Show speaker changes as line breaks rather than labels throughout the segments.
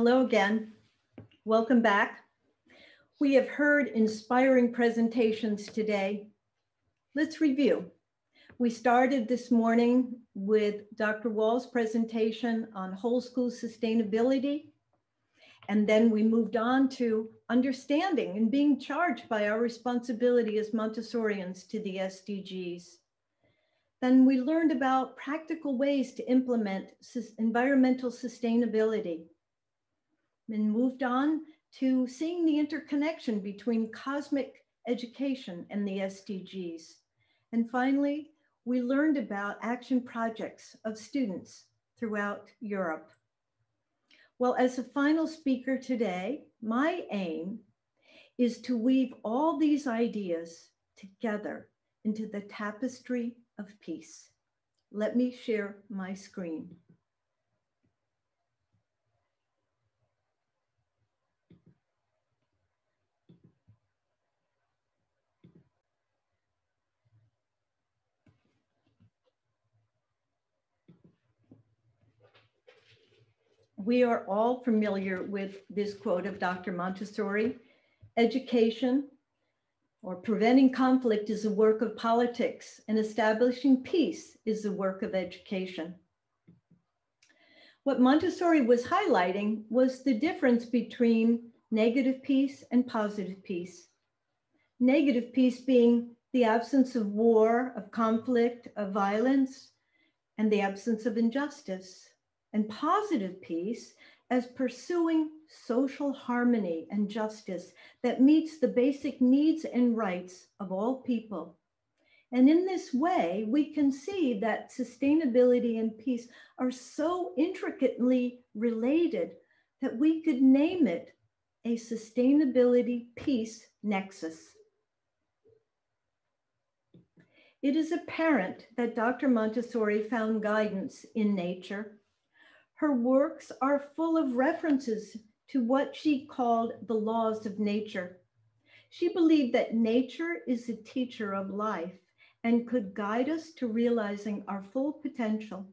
Hello again. Welcome back. We have heard inspiring presentations today. Let's review. We started this morning with Dr. Wall's presentation on whole school sustainability. And then we moved on to understanding and being charged by our responsibility as Montessorians to the SDGs. Then we learned about practical ways to implement environmental sustainability. And moved on to seeing the interconnection between cosmic education and the SDGs. And finally, we learned about action projects of students throughout Europe. Well, as a final speaker today, my aim is to weave all these ideas together into the tapestry of peace. Let me share my screen. We are all familiar with this quote of Dr. Montessori: education or preventing conflict is a work of politics, and establishing peace is the work of education. What Montessori was highlighting was the difference between negative peace and positive peace. Negative peace being the absence of war, of conflict, of violence, and the absence of injustice. And positive peace as pursuing social harmony and justice that meets the basic needs and rights of all people. And in this way, we can see that sustainability and peace are so intricately related that we could name it a sustainability peace nexus. It is apparent that Dr. Montessori found guidance in nature. Her works are full of references to what she called the laws of nature. She believed that nature is a teacher of life and could guide us to realizing our full potential.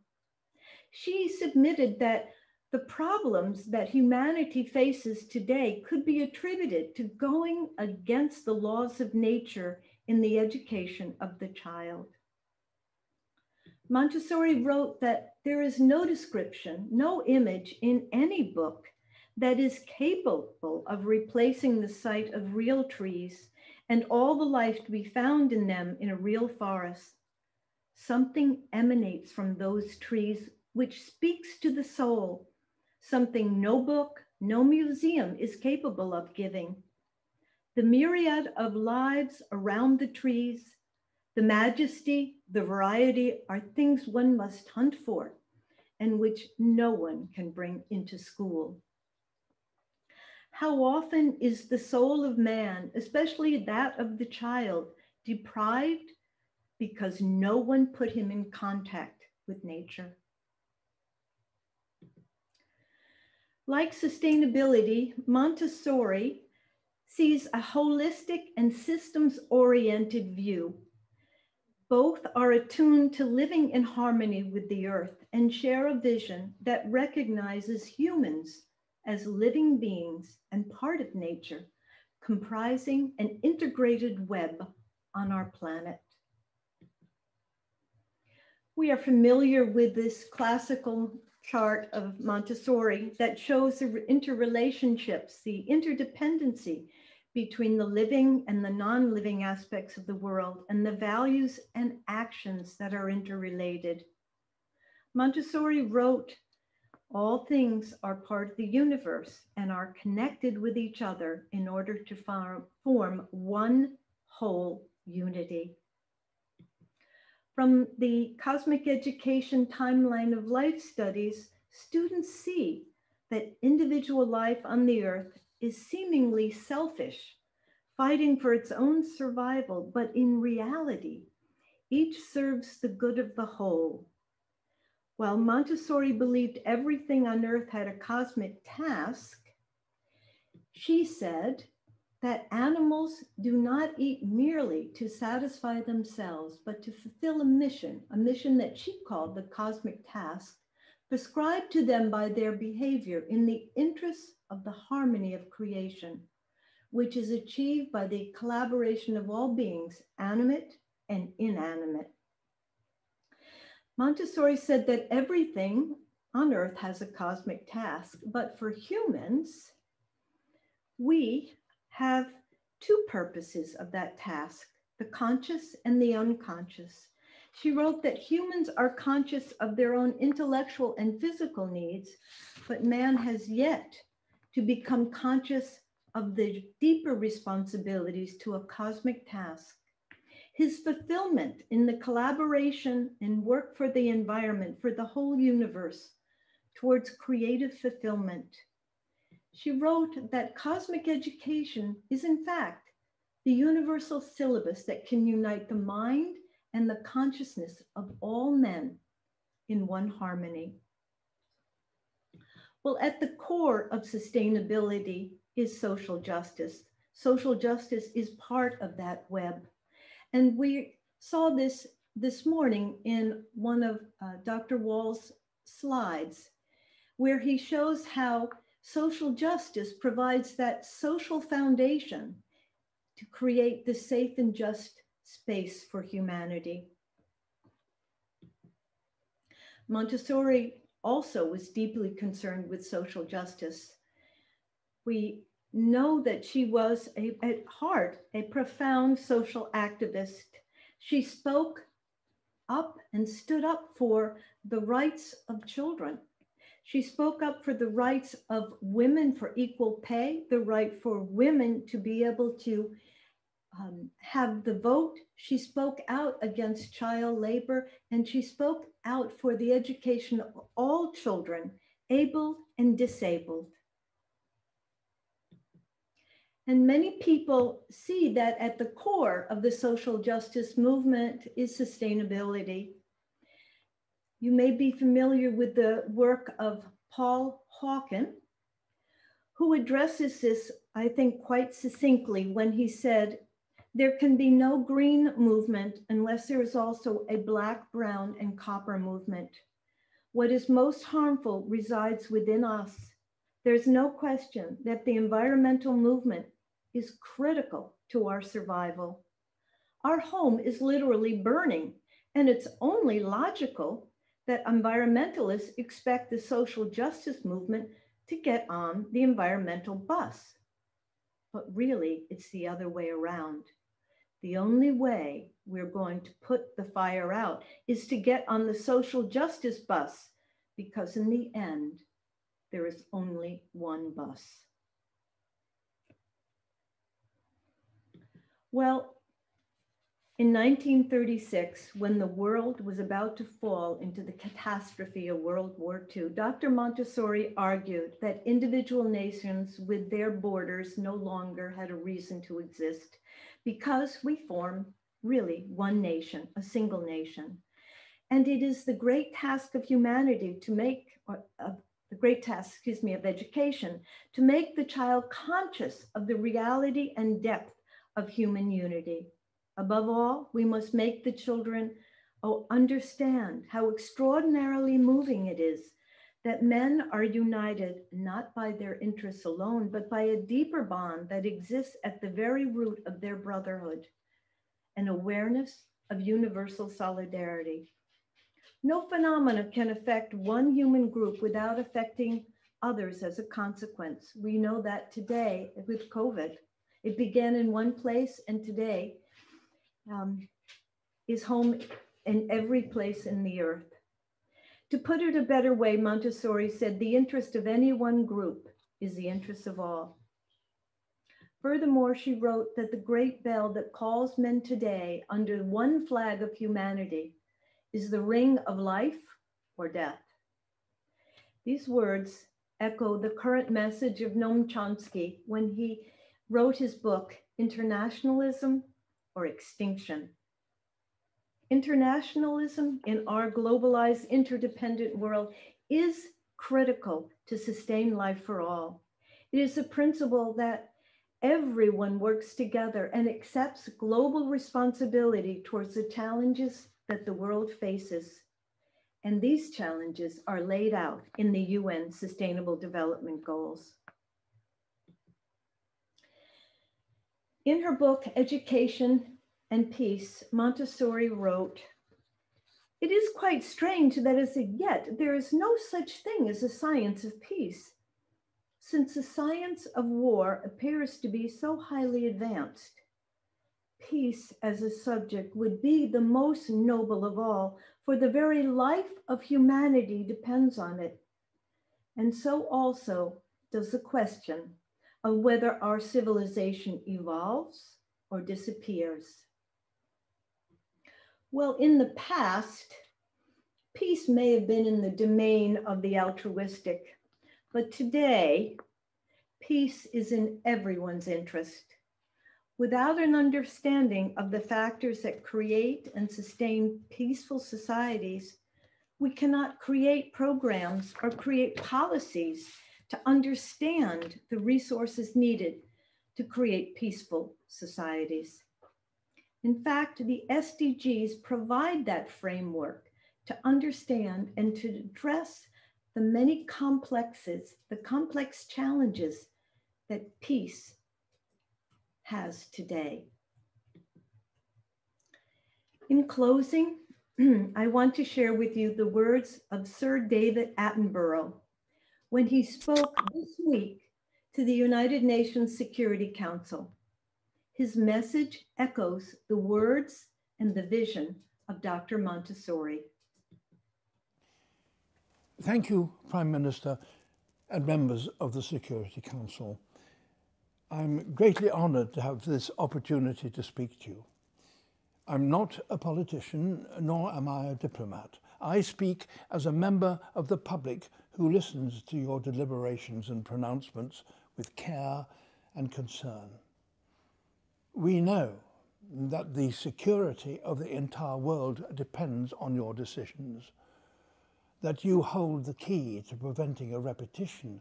She submitted that the problems that humanity faces today could be attributed to going against the laws of nature in the education of the child. Montessori wrote that there is no description, no image in any book that is capable of replacing the sight of real trees and all the life to be found in them in a real forest. Something emanates from those trees which speaks to the soul, something no book, no museum is capable of giving. The myriad of lives around the trees, the majesty, the variety are things one must hunt for and which no one can bring into school. How often is the soul of man, especially that of the child, deprived because no one put him in contact with nature? Like sustainability, Montessori sees a holistic and systems-oriented view. Both are attuned to living in harmony with the earth and share a vision that recognizes humans as living beings and part of nature, comprising an integrated web on our planet. We are familiar with this classical chart of Montessori that shows the interrelationships, the interdependency between the living and the non-living aspects of the world, and the values and actions that are interrelated. Montessori wrote, all things are part of the universe and are connected with each other in order to form one whole unity. From the Cosmic Education Timeline of Life studies, students see that individual life on the earth is seemingly selfish, fighting for its own survival, but in reality, each serves the good of the whole. While Montessori believed everything on earth had a cosmic task, she said that animals do not eat merely to satisfy themselves, but to fulfill a mission that she called the cosmic task, prescribed to them by their behavior in the interests of the harmony of creation, which is achieved by the collaboration of all beings, animate and inanimate. Montessori said that everything on earth has a cosmic task, but for humans, we have two purposes of that task, the conscious and the unconscious. She wrote that humans are conscious of their own intellectual and physical needs, but man has yet to become conscious of the deeper responsibilities to a cosmic task. His fulfillment in the collaboration and work for the environment, for the whole universe, towards creative fulfillment. She wrote that cosmic education is, in fact, the universal syllabus that can unite the mind and the consciousness of all men in one harmony. Well, at the core of sustainability is social justice. Social justice is part of that web. And we saw this morning in one of Dr. Wall's slides, where he shows how social justice provides that social foundation to create the safe and just space for humanity. Montessori also was deeply concerned with social justice. We know that she was at heart a profound social activist. She spoke up and stood up for the rights of children. She spoke up for the rights of women for equal pay, the right for women to be able to have the vote. She spoke out against child labor, and she spoke out for the education of all children, able and disabled. And many people see that at the core of the social justice movement is sustainability. You may be familiar with the work of Paul Hawken, who addresses this, I think, quite succinctly when he said, "There can be no green movement unless there is also a black, brown, and copper movement. What is most harmful resides within us. There's no question that the environmental movement is critical to our survival. Our home is literally burning, and it's only logical that environmentalists expect the social justice movement to get on the environmental bus. But really, it's the other way around. The only way we're going to put the fire out is to get on the social justice bus, because in the end, there is only one bus." Well, in 1936, when the world was about to fall into the catastrophe of World War II, Dr. Montessori argued that individual nations with their borders no longer had a reason to exist, because we form really one nation, a single nation. And it is the great task of humanity to make, the great task, of education, to make the child conscious of the reality and depth of human unity. Above all, we must make the children understand how extraordinarily moving it is that men are united not by their interests alone, but by a deeper bond that exists at the very root of their brotherhood, an awareness of universal solidarity. No phenomena can affect one human group without affecting others as a consequence. We know that today with COVID. It began in one place, and today is home in every place in the earth. To put it a better way, Montessori said, the interest of any one group is the interest of all. Furthermore, she wrote that the great bell that calls men today under one flag of humanity is the ring of life or death. These words echo the current message of Noam Chomsky when he wrote his book, Internationalism or Extinction. Internationalism in our globalized, interdependent world is critical to sustain life for all. It is a principle that everyone works together and accepts global responsibility towards the challenges that the world faces. And these challenges are laid out in the UN Sustainable Development Goals. In her book, Education and Peace, Montessori wrote, "It is quite strange that as yet there is no such thing as a science of peace, since the science of war appears to be so highly advanced. Peace as a subject would be the most noble of all, for the very life of humanity depends on it. And so also does the question of whether our civilization evolves or disappears." Well, in the past, peace may have been in the domain of the altruistic, but today, peace is in everyone's interest. Without an understanding of the factors that create and sustain peaceful societies, we cannot create programs or create policies to understand the resources needed to create peaceful societies. In fact, the SDGs provide that framework to understand and to address the many complexes, the complex challenges that peace has today. In closing, I want to share with you the words of Sir David Attenborough when he spoke this week to the United Nations Security Council. His message echoes the words and the vision of Dr. Montessori.
Thank you, Prime Minister and members of the Security Council. I'm greatly honored to have this opportunity to speak to you. I'm not a politician, nor am I a diplomat. I speak as a member of the public who listens to your deliberations and pronouncements with care and concern. We know that the security of the entire world depends on your decisions, that you hold the key to preventing a repetition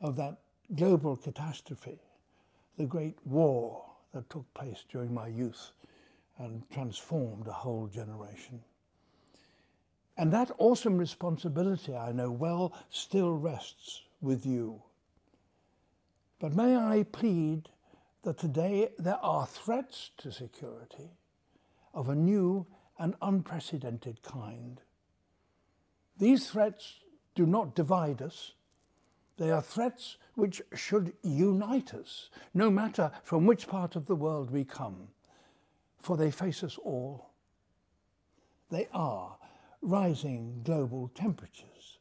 of that global catastrophe, the Great War that took place during my youth and transformed a whole generation. And that awesome responsibility, I know well, still rests with you. But may I plead that today there are threats to security of a new and unprecedented kind. These threats do not divide us. They are threats which should unite us, no matter from which part of the world we come, for they face us all. They are rising global temperatures,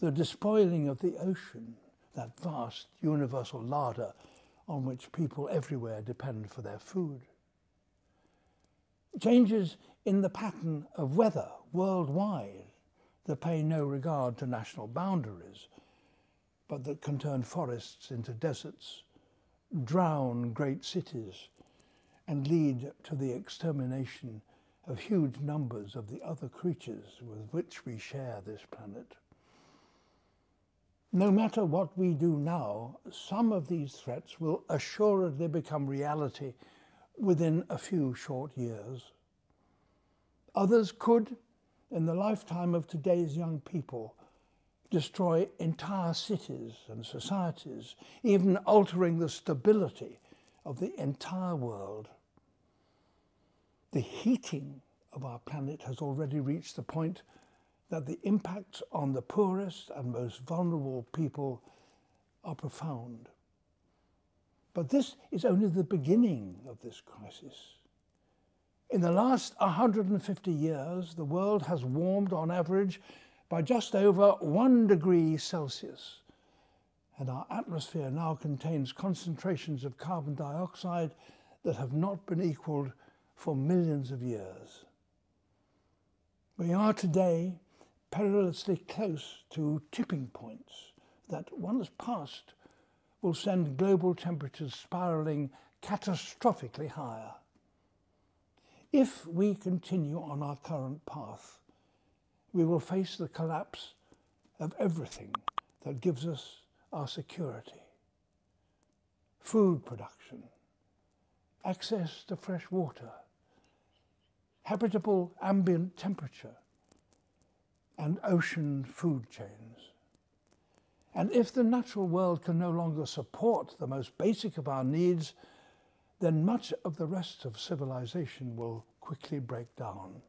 the despoiling of the ocean, that vast universal larder on which people everywhere depend for their food. Changes in the pattern of weather worldwide that pay no regard to national boundaries, but that can turn forests into deserts, drown great cities, and lead to the extermination of huge numbers of the other creatures with which we share this planet. No matter what we do now, some of these threats will assuredly become reality within a few short years. Others could, in the lifetime of today's young people, destroy entire cities and societies, even altering the stability of the entire world. The heating of our planet has already reached the point that the impacts on the poorest and most vulnerable people are profound. But this is only the beginning of this crisis. In the last 150 years, the world has warmed on average by just over 1 degree Celsius, and our atmosphere now contains concentrations of carbon dioxide that have not been equaled for millions of years. We are today perilously close to tipping points that, once passed, will send global temperatures spiraling catastrophically higher. If we continue on our current path, we will face the collapse of everything that gives us our security: food production, access to fresh water, habitable ambient temperature, and ocean food chains. And if the natural world can no longer support the most basic of our needs, then much of the rest of civilization will quickly break down.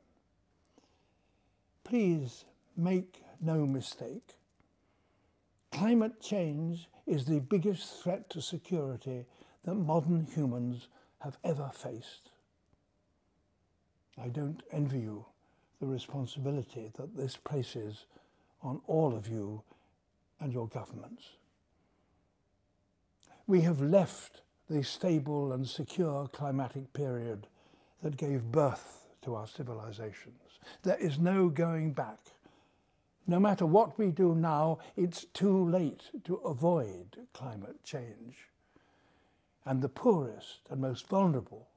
Please make no mistake. Climate change is the biggest threat to security that modern humans have ever faced. I don't envy you the responsibility that this places on all of you and your governments. We have left the stable and secure climatic period that gave birth to our civilizations. There is no going back. No matter what we do now, it's too late to avoid climate change. And the poorest and most vulnerable,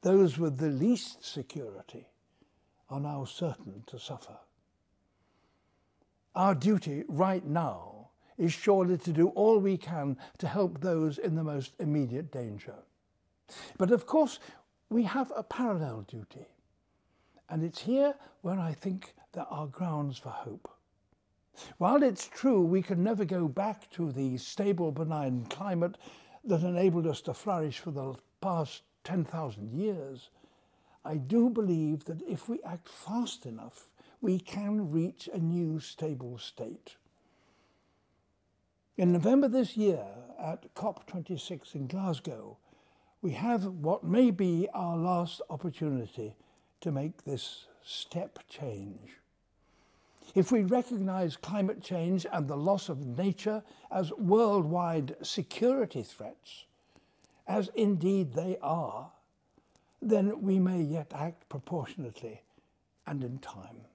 those with the least security, are now certain to suffer. Our duty right now is surely to do all we can to help those in the most immediate danger. But of course, we have a parallel duty. And it's here where I think there are grounds for hope. While it's true we can never go back to the stable, benign climate that enabled us to flourish for the past 10,000 years, I do believe that if we act fast enough, we can reach a new stable state. In November this year, at COP26 in Glasgow, we have what may be our last opportunity to make this step change. If we recognize climate change and the loss of nature as worldwide security threats, as indeed they are, then we may yet act proportionately and in time.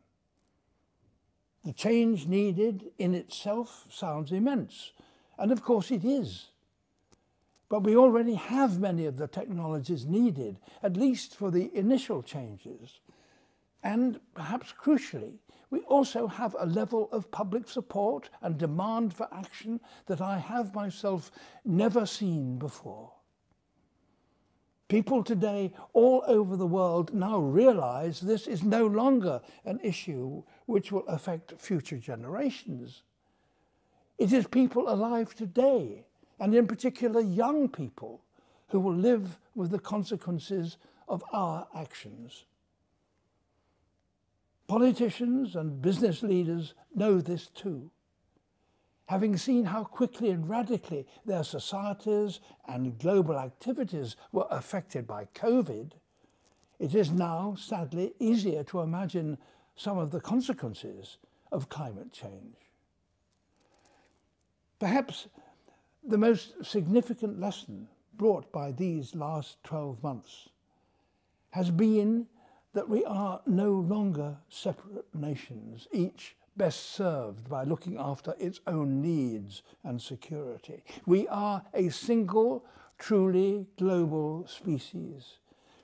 The change needed in itself sounds immense, and of course it is. But we already have many of the technologies needed, at least for the initial changes. And perhaps crucially, we also have a level of public support and demand for action that I have myself never seen before. People today all over the world now realize this is no longer an issue which will affect future generations. It is people alive today, and in particular young people, who will live with the consequences of our actions. Politicians and business leaders know this too. Having seen how quickly and radically their societies and global activities were affected by COVID, it is now, sadly, easier to imagine some of the consequences of climate change. Perhaps the most significant lesson brought by these last 12 months has been that we are no longer separate nations, each best served by looking after its own needs and security. We are a single, truly global species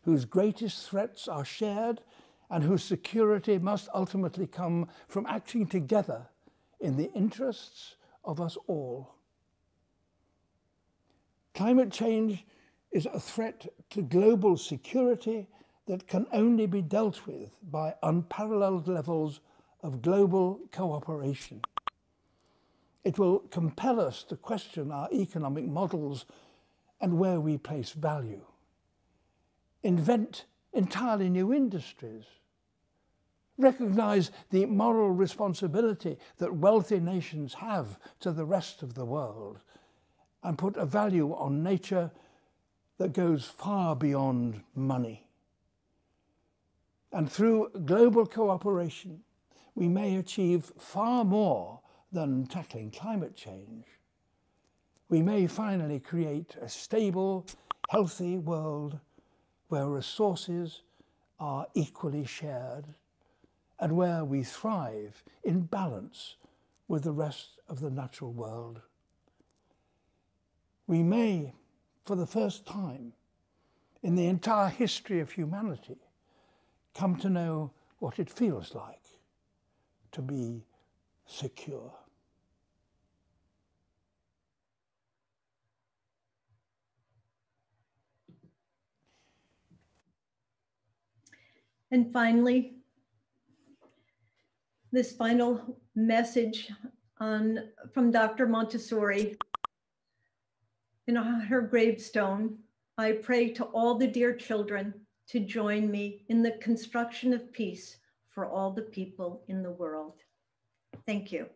whose greatest threats are shared and whose security must ultimately come from acting together in the interests of us all. Climate change is a threat to global security that can only be dealt with by unparalleled levels of global cooperation. It will compel us to question our economic models and where we place value, invent entirely new industries, recognize the moral responsibility that wealthy nations have to the rest of the world, and put a value on nature that goes far beyond money. And through global cooperation, we may achieve far more than tackling climate change. We may finally create a stable, healthy world where resources are equally shared and where we thrive in balance with the rest of the natural world. We may, for the first time in the entire history of humanity, come to know what it feels like to be secure.
And finally, this final message from Dr. Montessori. In her gravestone, I pray to all the dear children to join me in the construction of peace for all the people in the world. Thank you.